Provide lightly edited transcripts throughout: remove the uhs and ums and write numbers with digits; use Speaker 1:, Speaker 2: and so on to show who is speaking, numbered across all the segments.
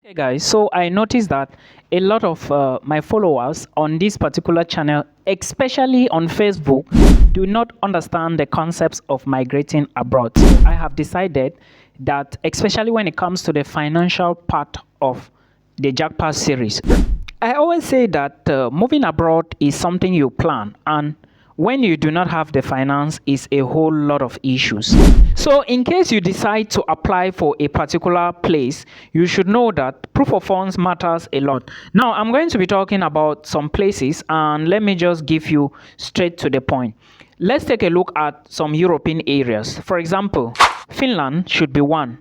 Speaker 1: Hey guys, so I noticed that a lot of my followers on this particular channel, especially on Facebook, do not understand the concepts of migrating abroad. I have decided that, especially when it comes to the financial part of the Jackpot series, I always say that moving abroad is something you plan, and when you do not have the finance, is a whole lot of issues. So, in case you decide to apply for a particular place, you should know that proof of funds matters a lot. Now, I'm going to be talking about some places, and let me just give you straight to the point. Let's take a look at some European areas. For example, Finland should be one.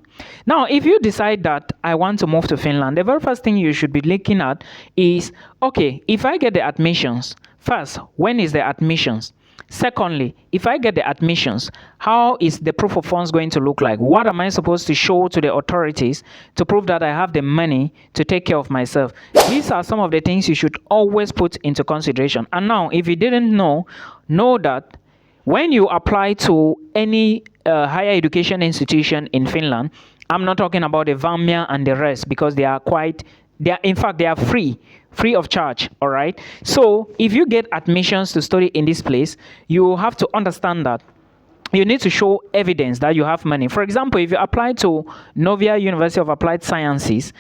Speaker 1: Now, if you decide that I want to move to Finland, the very first thing you should be looking at is, okay, if I get the admissions, first, when is the admissions? Secondly, if I get the admissions, how is the proof of funds going to look like? What am I supposed to show to the authorities to prove that I have the money to take care of myself? These are some of the things you should always put into consideration. And now, if you didn't know that when you apply to any higher education institution in Finland, I'm not talking about the Vamia and the rest because in fact, they are free of charge. All right. So if you get admissions to study in this place, you have to understand that you need to show evidence that you have money. For example, if you apply to Novia University of Applied Sciences,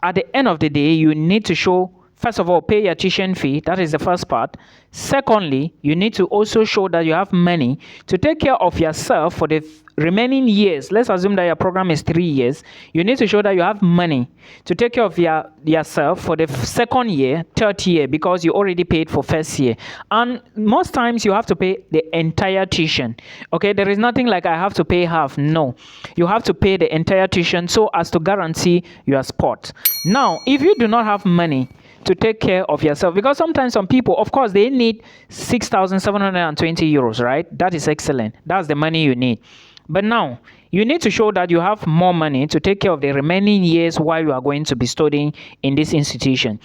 Speaker 1: at the end of the day, you need to show, first of all, pay your tuition fee. That is the first part. Secondly, you need to also show that you have money to take care of yourself for the remaining years. Let's assume that your program is 3 years. You need to show that you have money to take care of yourself for the second year, third year, because you already paid for first year. And most times you have to pay the entire tuition. Okay, there is nothing like I have to pay half. No, you have to pay the entire tuition so as to guarantee your spot. Now, if you do not have money to take care of yourself, because sometimes some people, of course, they need 6,720 euros, right? That is excellent. That's the money you need. But now you need to show that you have more money to take care of the remaining years while you are going to be studying in this institution.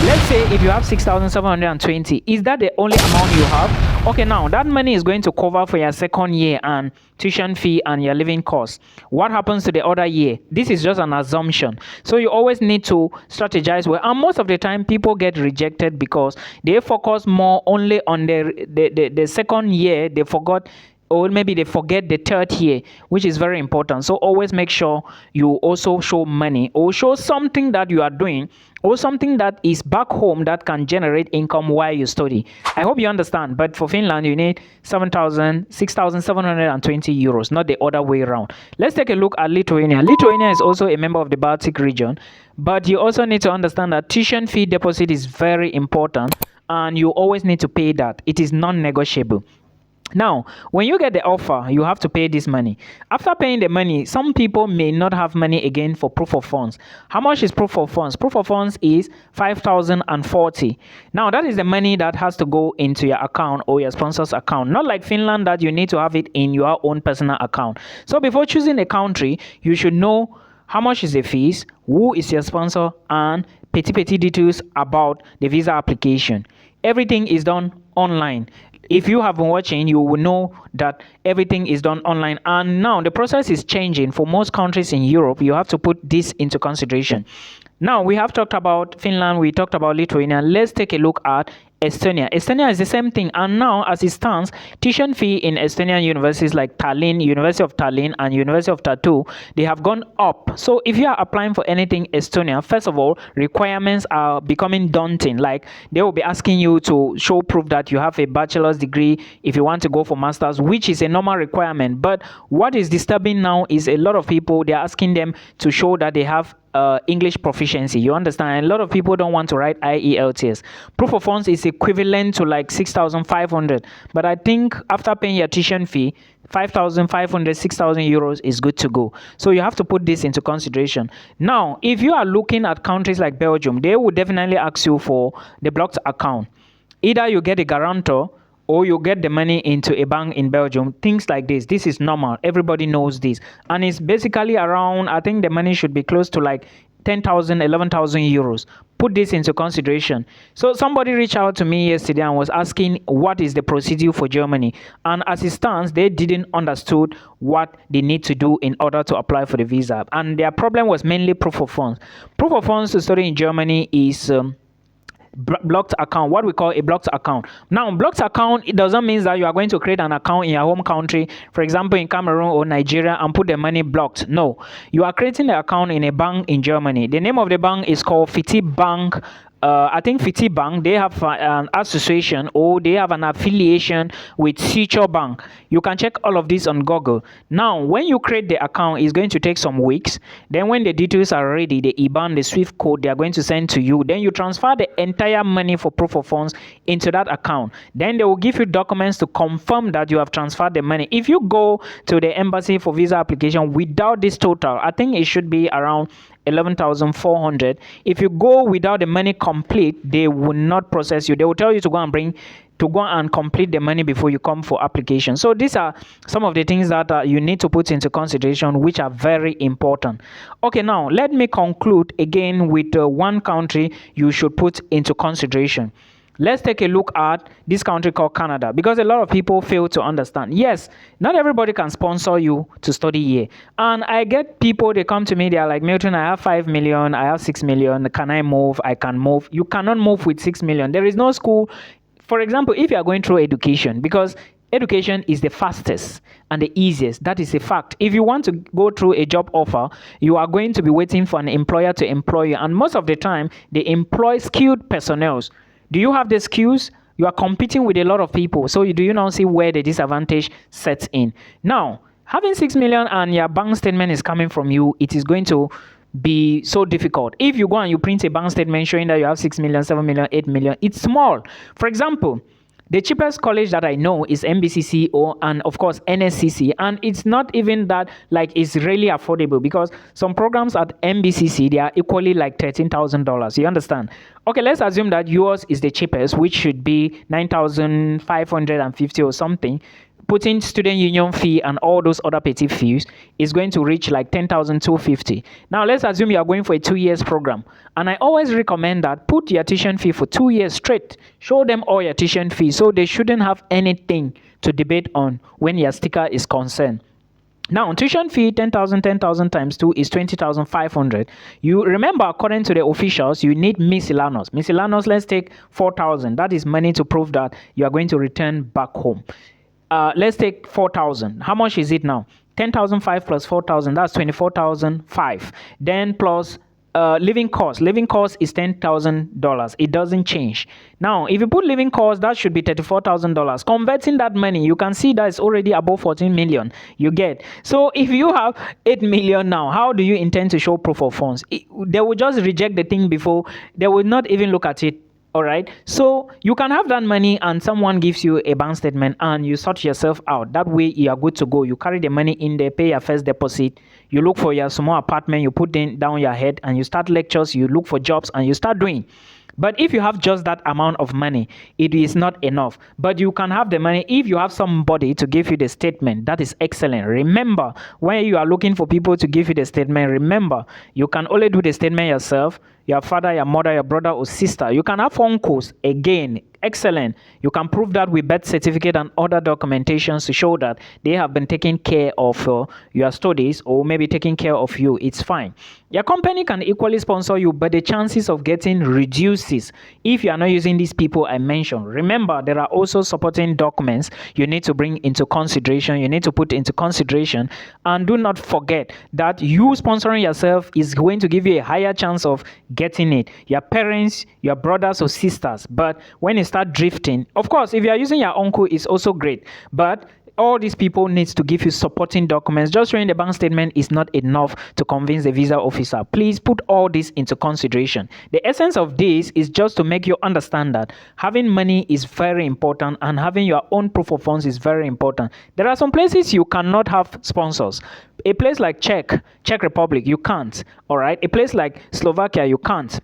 Speaker 1: Let's say if you have 6,720, is that the only amount you have? Okay, now that money is going to cover for your second year and tuition fee and your living costs. What happens to the other year? This is just an assumption. So you always need to strategize well. And most of the time, people get rejected because they focus more only on the second year. They forgot, or maybe they forget the third year, which is very important. So always make sure you also show money or show something that you are doing or something that is back home that can generate income while you study. I hope you understand. But for Finland, you need 6,720 euros, not the other way around. Let's take a look at Lithuania. Lithuania is also a member of the Baltic region, but you also need to understand that tuition fee deposit is very important and you always need to pay that. It is non-negotiable. Now, when you get the offer, you have to pay this money. After paying the money, some people may not have money again for proof of funds. How much is proof of funds? Proof of funds is 5,040. Now, that is the money that has to go into your account or your sponsor's account. Not like Finland that you need to have it in your own personal account. So before choosing a country, you should know how much is the fees, who is your sponsor, and petty details about the visa application. Everything is done online. If you have been watching, you will know that everything is done online. And now the process is changing for most countries in Europe. You have to put this into consideration. Now, we have talked about Finland, we talked about Lithuania. Let's take a look at Estonia. Estonia is the same thing. And now, as it stands, tuition fee in Estonian universities like Tallinn, University of Tallinn, and University of Tartu, they have gone up. So if you are applying for anything Estonia, first of all, requirements are becoming daunting. Like they will be asking you to show proof that you have a bachelor's degree if you want to go for master's, which is a normal requirement. But what is disturbing now is a lot of people, they're asking them to show that they have English proficiency. You understand? A lot of people don't want to write IELTS. Proof of funds is equivalent to like 6,500. But I think after paying your tuition fee, 5,500, 6,000 euros is good to go. So you have to put this into consideration. Now, if you are looking at countries like Belgium, they will definitely ask you for the blocked account. Either you get a guarantor or you get the money into a bank in Belgium, things like this. This is normal. Everybody knows this. And it's basically around, I think the money should be close to like 10,000, 11,000 euros. Put this into consideration. So somebody reached out to me yesterday and was asking what is the procedure for Germany. And as it stands, they didn't understood what they need to do in order to apply for the visa. And their problem was mainly proof of funds. Proof of funds to study in Germany is blocked account, what we call a blocked account. Now, blocked account, it doesn't mean that you are going to create an account in your home country, for example in Cameroon or Nigeria, and put the money blocked. No, you are creating the account in a bank in Germany. The name of the bank is called Fiti Bank. I think Fiti Bank, they have an association or they have an affiliation with Future Bank. You can check all of this on Google. Now, when you create the account, it's going to take some weeks. Then when the details are ready, the IBAN, the SWIFT code, they are going to send to you. Then you transfer the entire money for proof of funds into that account. Then they will give you documents to confirm that you have transferred the money. If you go to the embassy for visa application without this total, I think it should be around 11,400. If you go without the money complete, they will not process you. They will tell you to go and complete the money before you come for application. So these are some of the things that you need to put into consideration, which are very important. Okay, now let me conclude again with one country you should put into consideration. Let's take a look at this country called Canada, because a lot of people fail to understand. Yes, not everybody can sponsor you to study here. And I get people, they come to me, they are like, Milton, I have 5 million, I have 6 million. Can I move? I can move. You cannot move with 6 million. There is no school. For example, if you are going through education, because education is the fastest and the easiest. That is a fact. If you want to go through a job offer, you are going to be waiting for an employer to employ you. And most of the time, they employ skilled personnel. Do you have the skills? You are competing with a lot of people. So do you now see where the disadvantage sets in? Now, having 6 million and your bank statement is coming from you, it is going to be so difficult. If you go and you print a bank statement showing that you have 6 million, 7 million, 8 million, it's small. For example, the cheapest college that I know is MBCC and of course NSCC, and it's not even that like it's really affordable, because some programs at MBCC, they are equally like $13,000. You understand? Okay, let's assume that yours is the cheapest, which should be 9,550 or something. Putting student union fee and all those other petty fees is going to reach like 10,250. Now let's assume you are going for a 2 years program, and I always recommend that put your tuition fee for 2 years straight. Show them all your tuition fee, so they shouldn't have anything to debate on when your sticker is concerned. Now, tuition fee 10,000 times 2 is 20,500. You remember, according to the officials, you need miscellaneous. Miscellaneous, let's take 4,000. That is money to prove that you are going to return back home. Let's take 4,000. How much is it now? 10,005 plus 4,000, that's 24,005. Then plus living cost. Living cost is $10,000. It doesn't change. Now, if you put living cost, that should be $34,000. Converting that money, you can see that it's already above 14 million. You get. So if you have 8 million now, how do you intend to show proof of funds? They will just reject the thing before. They will not even look at it. All right, so you can have that money and someone gives you a bank statement and you sort yourself out. That way you are good to go. You carry the money in there, pay your first deposit, you look for your small apartment, you put down your head and you start lectures, you look for jobs and you start doing. But if you have just that amount of money, it is not enough. But you can have the money if you have somebody to give you the statement. That is excellent. Remember, when you are looking for people to give you the statement, remember, you can only do the statement yourself. Your father, your mother, your brother or sister. You can have uncles. Again, excellent. You can prove that with birth certificate and other documentations to show that they have been taking care of your studies or maybe taking care of you. It's fine. Your company can equally sponsor you, but the chances of getting reduces if you are not using these people I mentioned. Remember, there are also supporting documents you need to bring into consideration. You need to put into consideration. And do not forget that you sponsoring yourself is going to give you a higher chance of getting it. Your parents, your brothers or sisters. But when you start drifting, of course, if you are using your uncle, it's also great. But all these people needs to give you supporting documents. Just showing the bank statement is not enough to convince the visa officer. Please put all this into consideration. The essence of this is just to make you understand that having money is very important and having your own proof of funds is very important. There are some places you cannot have sponsors. A place like Czech Republic, you can't. All right. A place like Slovakia, you can't.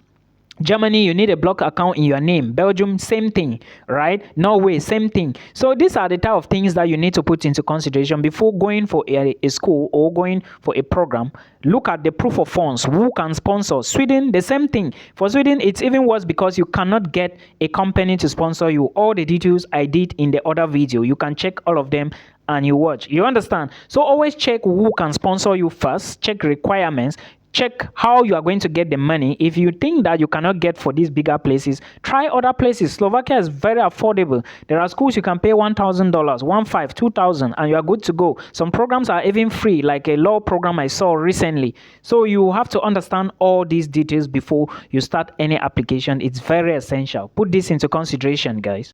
Speaker 1: Germany, you need a block account in your name. Belgium, same thing, right? Norway, same thing. So these are the type of things that you need to put into consideration before going for a school or going for a program. Look at the proof of funds. Who can sponsor? Sweden, the same thing. For Sweden, it's even worse because you cannot get a company to sponsor you. All the details I did in the other video, you can check all of them and you watch. You understand? So always check who can sponsor you first. Check requirements. Check how you are going to get the money. If you think that you cannot get for these bigger places, try other places. Slovakia is very affordable. There are schools you can pay $1,000, 1,500, 2,000, and you are good to go. Some programs are even free, like a law program I saw recently. So you have to understand all these details before you start any application. It's very essential. Put this into consideration, guys.